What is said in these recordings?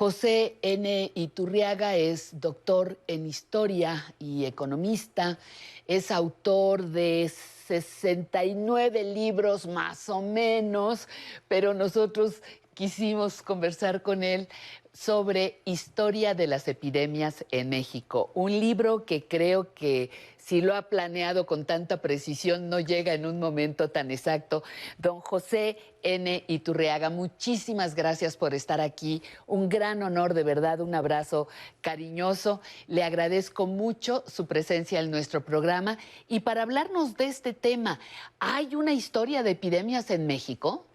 José N. Iturriaga es doctor en historia y economista, es autor de 69 libros más o menos, pero nosotros quisimos conversar con él sobre historia de las epidemias en México. Un libro que creo que si lo ha planeado con tanta precisión no llega en un momento tan exacto. Don José N. Iturriaga, muchísimas gracias por estar aquí. Un gran honor, de verdad, un abrazo cariñoso. Le agradezco mucho su presencia en nuestro programa. Y para hablarnos de este tema, ¿hay una historia de epidemias en México?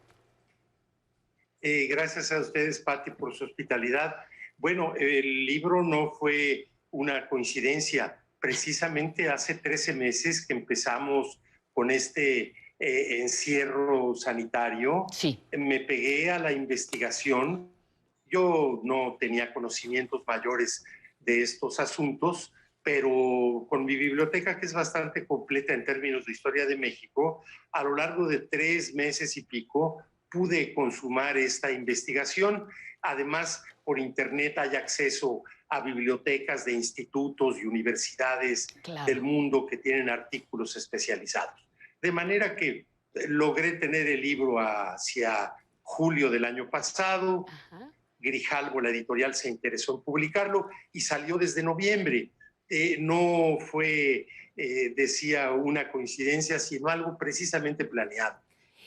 Gracias a ustedes, Pati, por su hospitalidad. Bueno, el libro no fue una coincidencia. Precisamente hace 13 meses que empezamos con este encierro sanitario, Sí. me pegué a la investigación. Yo no tenía conocimientos mayores de estos asuntos, pero con mi biblioteca, que es bastante completa en términos de historia de México, a lo largo de 3 meses y pico, pude consumar esta investigación. Además, por internet hay acceso a bibliotecas de institutos y universidades del Claro. mundo que tienen artículos especializados. De manera que logré tener el libro hacia julio del año pasado. Ajá. Grijalbo, la editorial, se interesó en publicarlo y salió desde noviembre. No fue, decía, una coincidencia, sino algo precisamente planeado.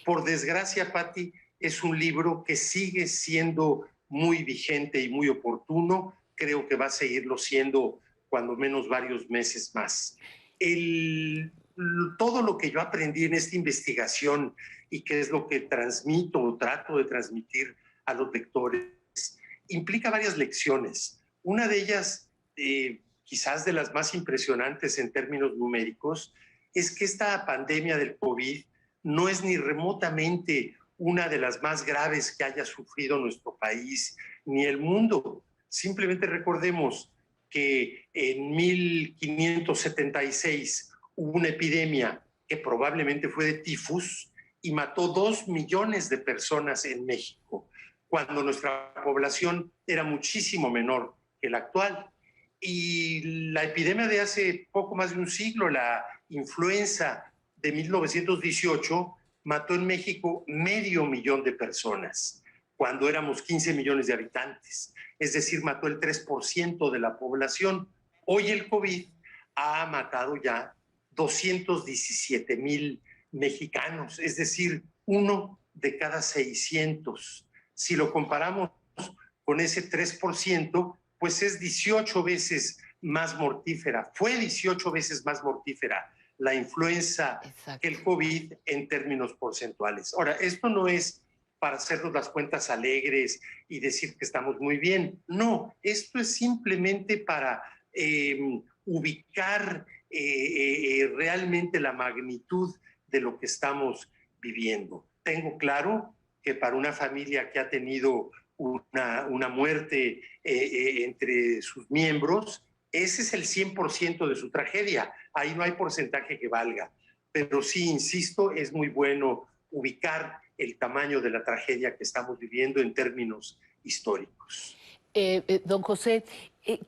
Por desgracia, Patti, es un libro que sigue siendo muy vigente y muy oportuno. Creo que va a seguirlo siendo cuando menos varios meses más. Todo lo que yo aprendí en esta investigación y que es lo que transmito o trato de transmitir a los lectores, implica varias lecciones. Una de ellas, quizás de las más impresionantes en términos numéricos, es que esta pandemia del COVID no es ni remotamente una de las más graves que haya sufrido nuestro país ni el mundo. Simplemente recordemos que en 1576 hubo una epidemia que probablemente fue de tifus y mató 2 millones de personas en México, cuando nuestra población era muchísimo menor que la actual. Y la epidemia de hace poco más de un siglo, la influenza de 1918, mató en México 500,000 de personas, cuando éramos 15 millones de habitantes. Es decir, mató el 3% de la población. Hoy el COVID ha matado ya 217,000 mexicanos, es decir, 1 de cada 600. Si lo comparamos con ese 3%, pues es 18 veces más mortífera. Fue 18 veces más mortífera la influenza Exacto. que el COVID en términos porcentuales. Ahora, esto no es para hacernos las cuentas alegres y decir que estamos muy bien. No, esto es simplemente para ubicar realmente la magnitud de lo que estamos viviendo. Tengo claro que para una familia que ha tenido una muerte entre sus miembros, ese es el 100% de su tragedia. Ahí no hay porcentaje que valga. Pero sí, insisto, es muy bueno ubicar el tamaño de la tragedia que estamos viviendo en términos históricos. Don José,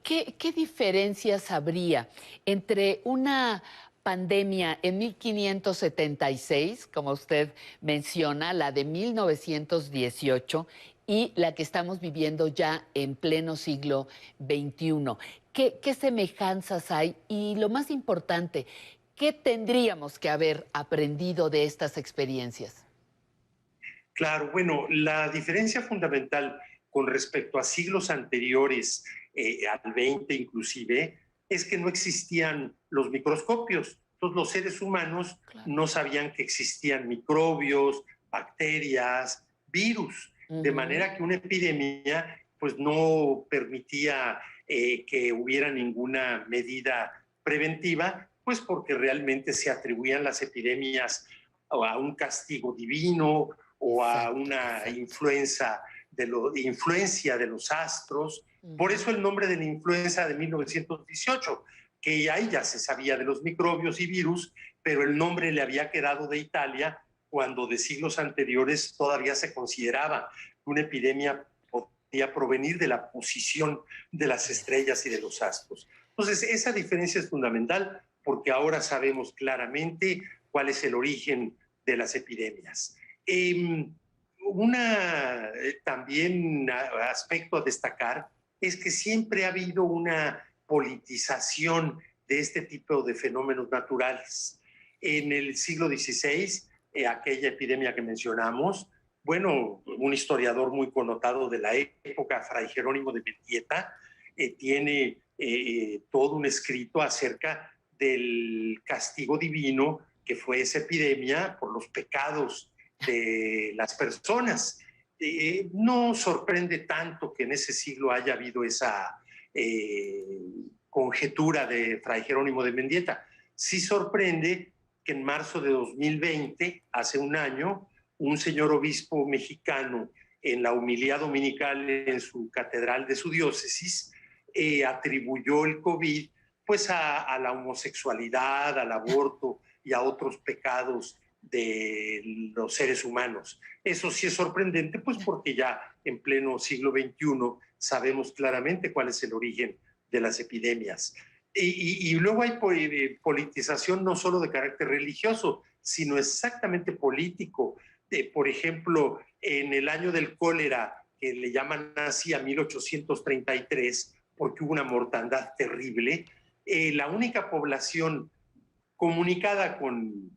¿qué diferencias habría entre una pandemia en 1576, como usted menciona, la de 1918, y la que estamos viviendo ya en pleno siglo XXI? ¿Qué semejanzas hay? Y lo más importante, ¿qué tendríamos que haber aprendido de estas experiencias? Claro, bueno, la diferencia fundamental con respecto a siglos anteriores, al 20 inclusive, es que no existían los microscopios. Entonces los seres humanos Claro. no sabían que existían microbios, bacterias, virus, de manera que una epidemia pues no permitía que hubiera ninguna medida preventiva, pues porque realmente se atribuían las epidemias a un castigo divino o a Exacto, una exacto. influencia de los astros. Por eso el nombre de la influenza de 1918, que ahí ya se sabía de los microbios y virus, pero el nombre le había quedado de Italia cuando de siglos anteriores todavía se consideraba que una epidemia podía provenir de la posición de las estrellas y de los astros. Entonces, esa diferencia es fundamental porque ahora sabemos claramente cuál es el origen de las epidemias. También aspecto a destacar es que siempre ha habido una politización de este tipo de fenómenos naturales. En el siglo XVI, aquella epidemia que mencionamos, bueno, un historiador muy connotado de la época, Fray Jerónimo de Mendieta, tiene todo un escrito acerca del castigo divino que fue esa epidemia por los pecados de las personas. No sorprende tanto que en ese siglo haya habido esa conjetura de Fray Jerónimo de Mendieta. Sí sorprende que en marzo de 2020, hace un año, un señor obispo mexicano en la homilía dominical en su catedral de su diócesis atribuyó el COVID pues a la homosexualidad, al aborto y a otros pecados de los seres humanos. Eso sí es sorprendente, pues porque ya en pleno siglo XXI sabemos claramente cuál es el origen de las epidemias. Y luego hay politización no solo de carácter religioso, sino exactamente político. Por ejemplo, en el año del cólera, que le llaman así a 1833, porque hubo una mortandad terrible, la única población comunicada con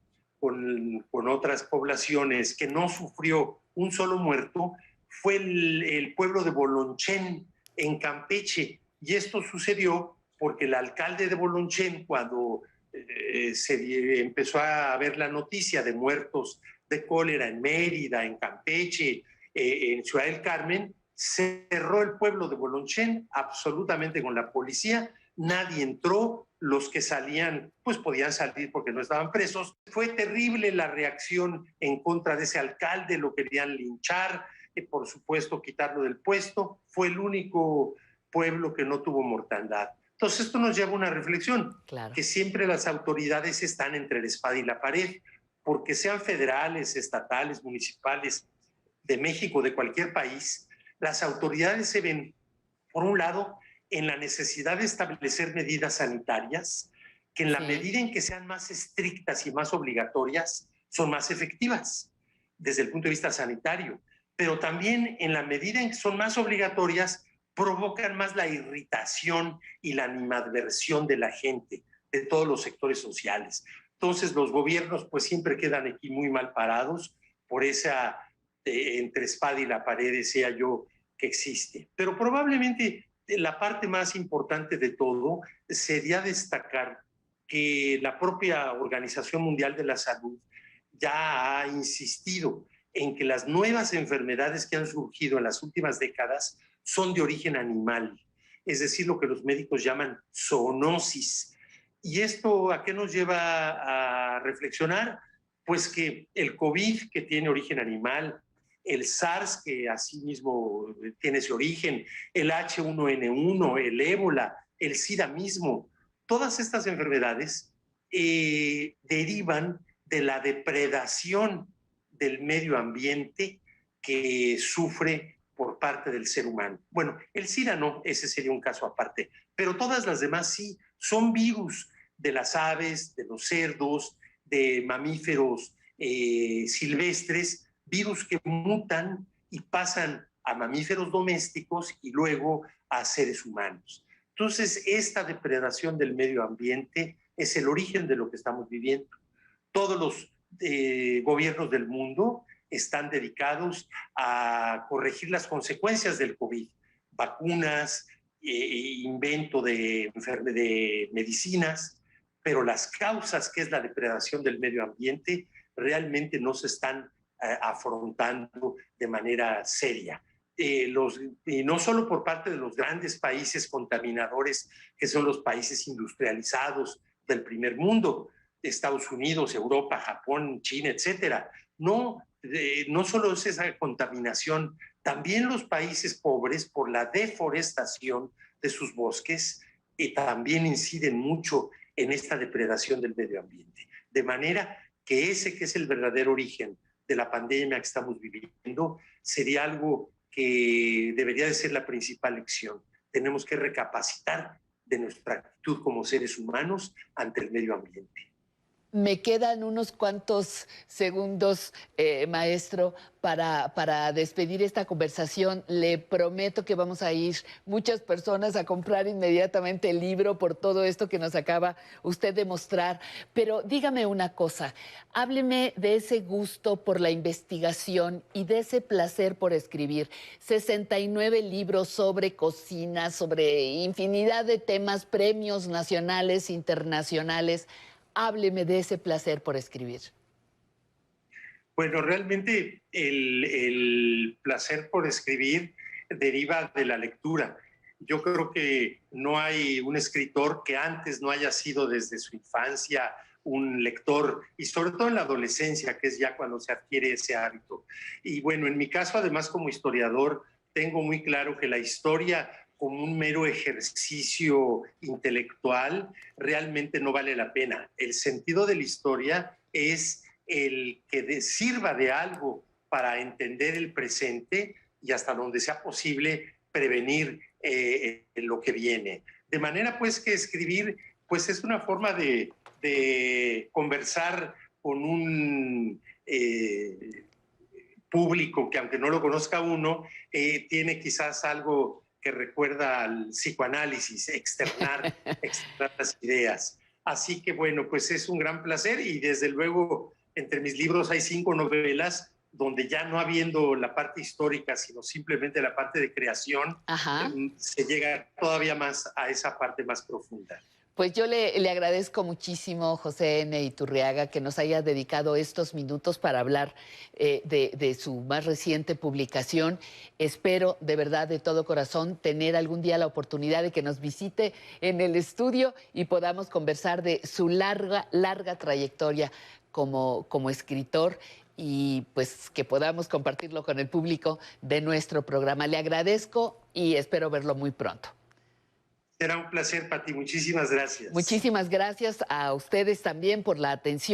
otras poblaciones que no sufrió un solo muerto fue el pueblo de Bolonchén, en Campeche. Y esto sucedió porque el alcalde de Bolonchén, cuando empezó a ver la noticia de muertos de cólera en Mérida, en Campeche, en Ciudad del Carmen, cerró el pueblo de Bolonchén absolutamente con la policía. Nadie entró, los que salían pues podían salir porque no estaban presos. Fue terrible la reacción en contra de ese alcalde, lo querían linchar, por supuesto quitarlo del puesto. Fue el único pueblo que no tuvo mortandad. Entonces esto nos lleva a una reflexión, Claro. que siempre las autoridades están entre la espada y la pared, porque sean federales, estatales, municipales, de México, de cualquier país, las autoridades se ven, por un lado, en la necesidad de establecer medidas sanitarias que en la medida en que sean más estrictas y más obligatorias, son más efectivas desde el punto de vista sanitario, pero también en la medida en que son más obligatorias, provocan más la irritación y la animadversión de la gente, de todos los sectores sociales. Entonces los gobiernos pues siempre quedan aquí muy mal parados por esa entre espada y la pared, decía yo, que existe. Pero probablemente la parte más importante de todo sería destacar que la propia Organización Mundial de la Salud ya ha insistido en que las nuevas enfermedades que han surgido en las últimas décadas son de origen animal, es decir, lo que los médicos llaman zoonosis. ¿Y esto a qué nos lleva a reflexionar? Pues que el COVID, que tiene origen animal, el SARS, que asimismo tiene ese origen, el H1N1, el ébola, el SIDA mismo, todas estas enfermedades derivan de la depredación del medio ambiente que sufre por parte del ser humano. Bueno, el SIDA no, ese sería un caso aparte, pero todas las demás sí, son virus de las aves, de los cerdos, de mamíferos silvestres, virus que mutan y pasan a mamíferos domésticos y luego a seres humanos. Entonces, esta depredación del medio ambiente es el origen de lo que estamos viviendo. Todos los gobiernos del mundo están dedicados a corregir las consecuencias del COVID, vacunas, invento de medicinas, pero las causas, que es la depredación del medio ambiente, realmente no se están afrontando de manera seria. Y no solo por parte de los grandes países contaminadores, que son los países industrializados del primer mundo, Estados Unidos, Europa, Japón, China, etcétera. No, no solo es esa contaminación, también los países pobres, por la deforestación de sus bosques, también inciden mucho en esta depredación del medio ambiente. De manera que ese que es el verdadero origen de la pandemia que estamos viviendo sería algo que debería de ser la principal lección. Tenemos que recapacitar de nuestra actitud como seres humanos ante el medio ambiente. Me quedan unos cuantos segundos, maestro, para despedir esta conversación. Le prometo que vamos a ir muchas personas a comprar inmediatamente el libro por todo esto que nos acaba usted de mostrar. Pero dígame una cosa, hábleme de ese gusto por la investigación y de ese placer por escribir. 69 libros sobre cocina, sobre infinidad de temas, premios nacionales, internacionales. Hábleme de ese placer por escribir. Bueno, realmente el placer por escribir deriva de la lectura. Yo creo que no hay un escritor que antes no haya sido desde su infancia un lector, y sobre todo en la adolescencia, que es ya cuando se adquiere ese hábito. Y bueno, en mi caso, además como historiador, tengo muy claro que la historia como un mero ejercicio intelectual realmente no vale la pena. El sentido de la historia es el que sirva de algo para entender el presente y hasta donde sea posible prevenir lo que viene. De manera pues que escribir pues es una forma de conversar con un público que aunque no lo conozca uno, tiene quizás algo que recuerda al psicoanálisis, externar las ideas. Así que bueno, pues es un gran placer y desde luego entre mis libros hay 5 novelas donde ya no habiendo la parte histórica, sino simplemente la parte de creación, se llega todavía más a esa parte más profunda. Pues yo le agradezco muchísimo, José N. Iturriaga, que nos haya dedicado estos minutos para hablar de su más reciente publicación. Espero, de verdad, de todo corazón, tener algún día la oportunidad de que nos visite en el estudio y podamos conversar de su larga trayectoria como escritor y pues que podamos compartirlo con el público de nuestro programa. Le agradezco y espero verlo muy pronto. Será un placer, Pati. Muchísimas gracias. Muchísimas gracias a ustedes también por la atención.